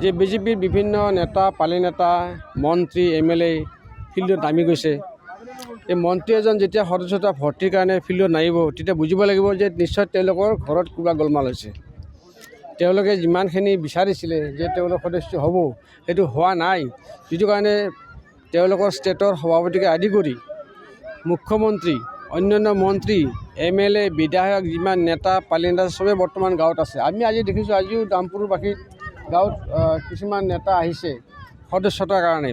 যে বিজেপিৰ বিভিন্ন নেতা পালি নেতা মন্ত্ৰী MLA ফিল্ডত নামি গৈছে। এই মন্ত্ৰী এজন যেতিয়া সদস্যতা ভৰ্তিৰ কাৰণে ফিল্ডত নামিব তেতিয়া বুজিব লাগিব যে নিশ্চয় তেওঁলোকৰ ঘৰত কিবা গোলমাল হৈছে। তেওঁলোকে যিমানখিনি বিচাৰিছিলে যে তেওঁলোক সদস্য হ'ব সেইটো হোৱা নাই, যিটো কাৰণে তেওঁলোকৰ ষ্টেটৰ সভাপতিকে আদি কৰি মুখ্যমন্ত্ৰী অন্যান্য মন্ত্ৰী MLA বিধায়ক যিমান নেতা পালি নেতা চবেই বৰ্তমান গাঁৱত আছে। আমি আজি দেখিছোঁ আজিও দামপুৰবাসীত গাঁৱত কিছুমান নেতা আহিছে সদস্যতাৰ কাৰণে,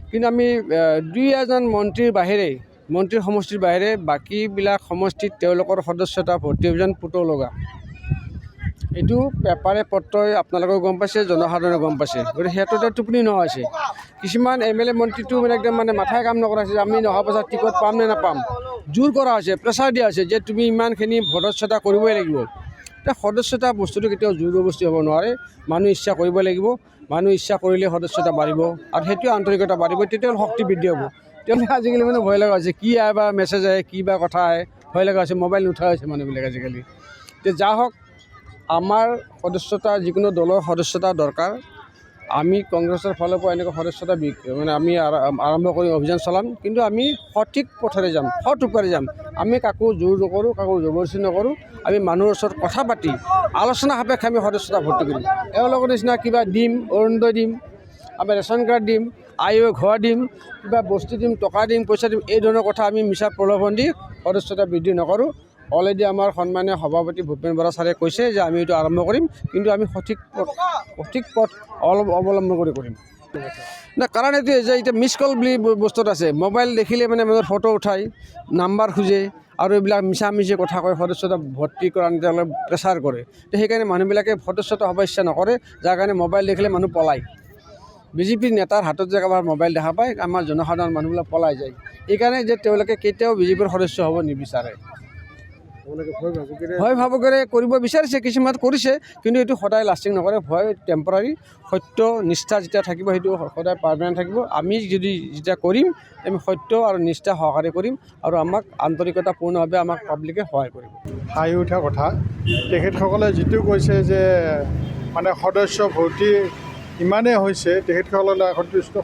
কিন্তু আমি দুই এজন মন্ত্ৰীৰ বাহিৰে মন্ত্ৰীৰ সমষ্টিৰ বাহিৰে বাকীবিলাক সমষ্টিত তেওঁলোকৰ সদস্যতা ভৰ্তি অভিযান পুতৌ লগা। এইটো পেপাৰে পত্ৰই আপোনালোকেও গম পাইছে, জনসাধাৰণে গম পাইছে। গতিকে সিহঁততে টোপনি নহৈছে। কিছুমান MLA মন্ত্ৰীটো একদম মাথাই কাম নকৰাইছে যে আমি অহা পাছত টিকট পাম নে নাপাম। জোৰ কৰা হৈছে, প্ৰেছাৰ দিয়া হৈছে যে তুমি ইমানখিনি সদস্যতা কৰিবই লাগিব। এতিয়া সদস্যতা বস্তুটো কেতিয়াও জোৰ জবৰদস্তি হ'ব নোৱাৰে, মানুহ ইচ্ছা কৰিব লাগিব। মানুহ ইচ্ছা কৰিলে সদস্যতা বাঢ়িব আৰু সেইটোৱে আন্তৰিকতা বাঢ়িব, তেতিয়াহ'লে শক্তি বৃদ্ধি হ'ব। তেওঁলোকে আজিকালি ভয় লগা হৈছে, কি আহে বা মেছেজ আহে, কি বা কথা আহে, ভয় লগা হৈছে, মোবাইল নুঠা হৈছে মানুহবিলাক আজিকালি। এতিয়া যা হওক, আমাৰ সদস্যতা যিকোনো দলৰ সদস্যতা দৰকাৰ। আমি কংগ্ৰেছৰ ফালৰ পৰা এনেকুৱা সদস্যতা আমি আৰম্ভ কৰি অভিযান চলাম, কিন্তু আমি সঠিক পথেৰে যাম, সৎ উপায়েৰে যাম। আমি কাকো জোৰ নকৰোঁ, কাকো জবৰদস্তি নকৰোঁ। আমি মানুহৰ ওচৰত কথা পাতি আলোচনা সাপেক্ষে আমি সদস্যতা ভৰ্তি কৰিম। এওঁলোকৰ নিচিনা কিবা দিম, অৰুণোদয় দিম, আমি ৰেচন কাৰ্ড দিম, ঘৰ দিম, কিবা বস্তু দিম, টকা দিম, পইচা দিম, এই ধৰণৰ কথা আমি মিছা প্ৰলোভন দি সদস্যতা বৃদ্ধি নকৰোঁ। অলৰেডি আমাৰ সন্মানীয় সভাপতি ভূপেন বৰা ছাৰে কৈছে যে আমি এইটো আৰম্ভ কৰিম, কিন্তু আমি সঠিক পথ অৱলম্বন কৰিম। কাৰণ এইটোৱে যে এতিয়া মিছ কল বুলি বস্তু এটা আছে। মোবাইল দেখিলে মানুহৰ ফটো উঠাই নাম্বাৰ খোজে আৰু এইবিলাক মিছা কথা কয়, সদস্যতা ভৰ্তি কৰা তেওঁলোকে প্ৰেছাৰ কৰে। তো সেইকাৰণে মানুহবিলাকে সদস্যতা হ'ব ইচ্ছা নকৰে, যাৰ কাৰণে মোবাইল দেখিলে মানুহ পলায়। বিজেপিৰ নেতাৰ হাতত যে কাৰোবাৰ মোবাইল দেখা পায়, আমাৰ জনসাধাৰণ মানুহবিলাক পলাই যায়। এইকাৰণে যে তেওঁলোকে কেতিয়াও বিজেপিৰ সদস্য হ'ব নিবিচাৰে। ভয় ভাবুকেৰে কৰিব বিচাৰিছে, কিছুমান কৰিছে, কিন্তু এইটো সদায় লাষ্টিং নকৰে। ভয় টেম্পৰাৰী, সত্য নিষ্ঠা যেতিয়া থাকিব সেইটো সদায় পাৰ্মানেণ্ট থাকিব। আমি যেতিয়া কৰিম আমি সত্য আৰু নিষ্ঠা সহকাৰে কৰিম আৰু আমাক আন্তৰিকতাপূৰ্ণভাৱে আমাক পাব্লিকে সহায় কৰিব। হাঁহি উঠা কথা, তেখেতসকলে যিটো কৈছে যে সদস্য ভৰ্তি ইমানেই হৈছে, তেখেতসকলে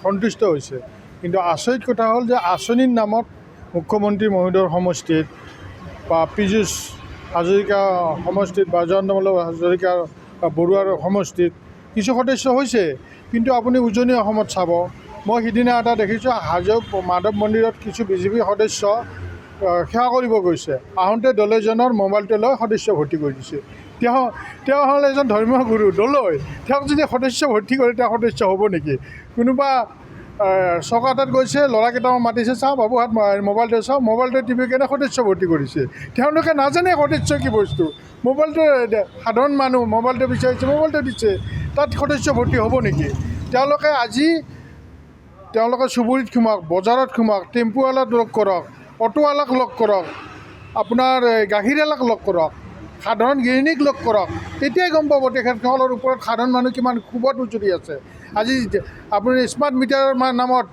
সন্তুষ্ট হৈছে। কিন্তু আচৰিত কথা হ'ল যে আঁচনিৰ নামত মুখ্যমন্ত্ৰী মহোদয়ৰ সমষ্টিত বা পীযুষ হাজৰিকা সমষ্টিত বা জয়ন্তমল্ল হাজৰিকা বৰুৱাৰ সমষ্টিত কিছু সদস্য হৈছে, কিন্তু আপুনি উজনি অসমত চাব, মই সিদিনা এটা দেখিছোঁ মাধৱ মন্দিৰত কিছু বিজেপি সদস্য সেৱা কৰিব গৈছে, আহোঁতে দলেজনৰ মোবাইলটো লৈ সদস্য ভৰ্তি কৰি দিছে। তেওঁ হ'ল এজন ধৰ্মীয় গুৰু দলৈ, তেওঁক যদি সদস্য ভৰ্তি কৰে তেওঁ সদস্য হ'ব নেকি? কোনোবা চকাটাত গৈছে, ল'ৰাকেইটামান মাতিছে, চাওঁ বাবুহাত মোবাইলটো চাওঁ, মোবাইলটো টিপি কেনে সদস্য ভৰ্তি কৰিছে। তেওঁলোকে নাজানে সদস্য কি বস্তু। মোবাইলটো সাধাৰণ মানুহ মোবাইলটো বিচাৰিছে, মোবাইলটো দিছে, তাত সদস্য ভৰ্তি হ'ব নেকি? তেওঁলোকে চুবুৰীত সোমাওক, বজাৰত সোমাওক, টেম্পুৱালাক লগ কৰক, অটোৱালাক লগ কৰক, আপোনাৰ গাখীৰৱালাক লগ কৰক, সাধাৰণ গৃহিণীক লগ কৰক, তেতিয়াই গম পাব তেখেতসকলৰ ওপৰত সাধাৰণ মানুহ কিমান ক্ষোভত উজুৰি আছে। আজি আপুনি স্মাৰ্ট মিটাৰৰ নামত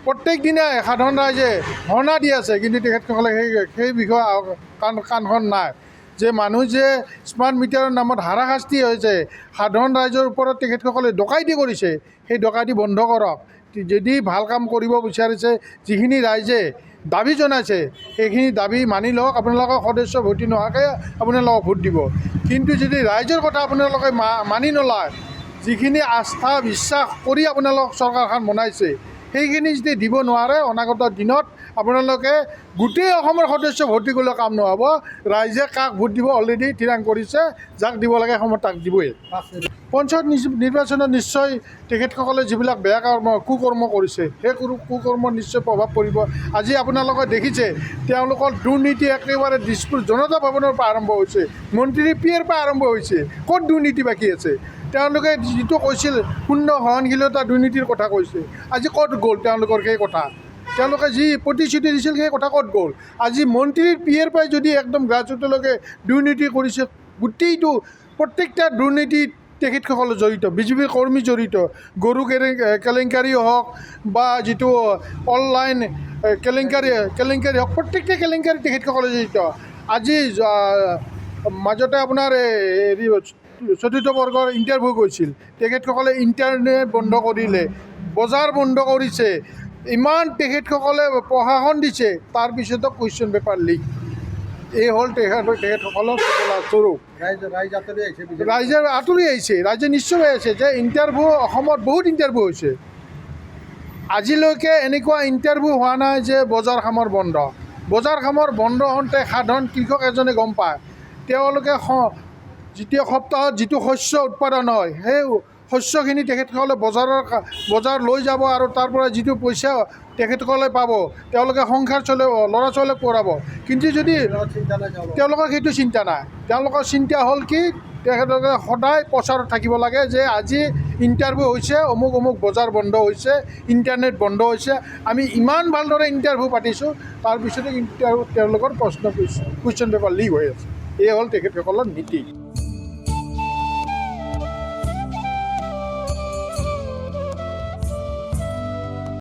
প্ৰত্যেক দিনাই সাধাৰণ ৰাইজে ধৰ্ণা দি আছে, কিন্তু তেখেতসকলে সেই বিষয়ে কাণখন নাই। যে মানুহ যে স্মাৰ্ট মিটাৰৰ নামত হাৰাশাস্তি হৈছে, সাধাৰণ ৰাইজৰ ওপৰত তেখেতসকলে ডকাইতি কৰিছে, সেই ডকাইতি বন্ধ কৰক। যদি ভাল কাম কৰিব বিচাৰিছে, যিখিনি ৰাইজে দাবী জনাইছে সেইখিনি দাবী মানি লওক, আপোনালোকক সদস্য ভৰ্তি নোহোৱাকৈ আপোনালোকক ভোট দিব। কিন্তু যদি ৰাইজৰ কথা আপোনালোকে মানি নলয়, যিখিনি আস্থা বিশ্বাস কৰি আপোনালোক চৰকাৰখন বনাইছে সেইখিনি যদি দিব নোৱাৰে, অনাগত দিনত আপোনালোকে গোটেই অসমৰ সদস্য ভৰ্তি কৰিলেও কাম নহ'ব। ৰাইজে কাক ভোট দিব অলৰেডি থিৰাং কৰিছে, যাক দিব লাগে সময়ত তাক দিবই। পঞ্চায়ত নিৰ্বাচনত নিশ্চয় তেখেতসকলে যিবিলাক বেয়া কুকৰ্ম কৰিছে, সেই কুকৰ্মৰ নিশ্চয় প্ৰভাৱ পৰিব। আজি আপোনালোকে দেখিছে তেওঁলোকৰ দুৰ্নীতি একেবাৰে দিছপুৰ জনতা ভৱনৰ পৰা আৰম্ভ হৈছে, মন্ত্ৰীৰ পিয়েৰ পৰা আৰম্ভ হৈছে। ক'ত দুৰ্নীতি বাকী আছে? তেওঁলোকে যিটো কৈছিল শূন্য সহনশীলতা দুৰ্নীতিৰ কথা কৈছে, আজি ক'ত গ'ল তেওঁলোকৰ সেই কথা? তেওঁলোকে যি প্ৰতিশ্ৰুতি দিছিল সেই কথা ক'ত গ'ল? আজি মন্ত্ৰীৰ পিয়েৰ পৰাই যদি একদম গ্ৰাছৰুটলৈকে দুৰ্নীতি কৰিছে, গোটেইটো প্ৰত্যেকটা দুৰ্নীতিত তেখেতসকলে জড়িত, বিজেপিৰ কৰ্মী জড়িত। গৰু কেলেংকাৰী হওক বা যিটো অনলাইন কেলেংকাৰী হওক, প্ৰত্যেকটা কেলেংকাৰী তেখেতসকলে জড়িত। আজি মাজতে আপোনাৰ হেৰি চতুৰ্থ বৰ্গৰ ইণ্টাৰভিউ গৈছিল তেখেতসকলে ইণ্টাৰনেট বন্ধ কৰিলে বজাৰ বন্ধ কৰিছে ইমান তেখেতসকলে প্ৰশাসন দিছে তাৰপিছতো কুৱেশ্যন পেপাৰ লিক এই হ'ল তেখেতসকলৰ স্বৰূপ ৰাইজে আঁতৰি আহিছে ৰাইজে নিশ্চয় আছে যে ইণ্টাৰভিউ অসমত বহুত ইণ্টাৰভিউ হৈছে আজিলৈকে এনেকুৱা ইণ্টাৰভিউ হোৱা নাই যে বজাৰ সামৰ বন্ধ বজাৰ সামৰ বন্ধ হওঁতে সাধাৰণ কৃষক এজনে গম পায় তেওঁলোকে দ্বিতীয় সপ্তাহত যিটো শস্য উৎপাদন হয় সেই শস্যখিনি তেখেতসকলে বজাৰ লৈ যাব আৰু তাৰ পৰা যিটো পইচা তেখেতসকলে পাব তেওঁলোকে সংসাৰ চলাব ল'ৰা ছোৱালীক পঢ়াব কিন্তু যদি তেওঁলোকৰ সেইটো চিন্তা নাই তেওঁলোকৰ চিন্তা হ'ল কি তেখেতলোকে সদায় প্ৰচাৰত থাকিব লাগে যে আজি ইণ্টাৰভিউ হৈছে অমুক অমুক বজাৰ বন্ধ হৈছে ইণ্টাৰনেট বন্ধ হৈছে আমি ইমান ভালদৰে ইণ্টাৰভিউ পাতিছোঁ তাৰপিছতে তেওঁলোকৰ কুৱেশ্যন পেপাৰ লিক হৈ আছে এই হ'ল তেখেতসকলৰ নীতি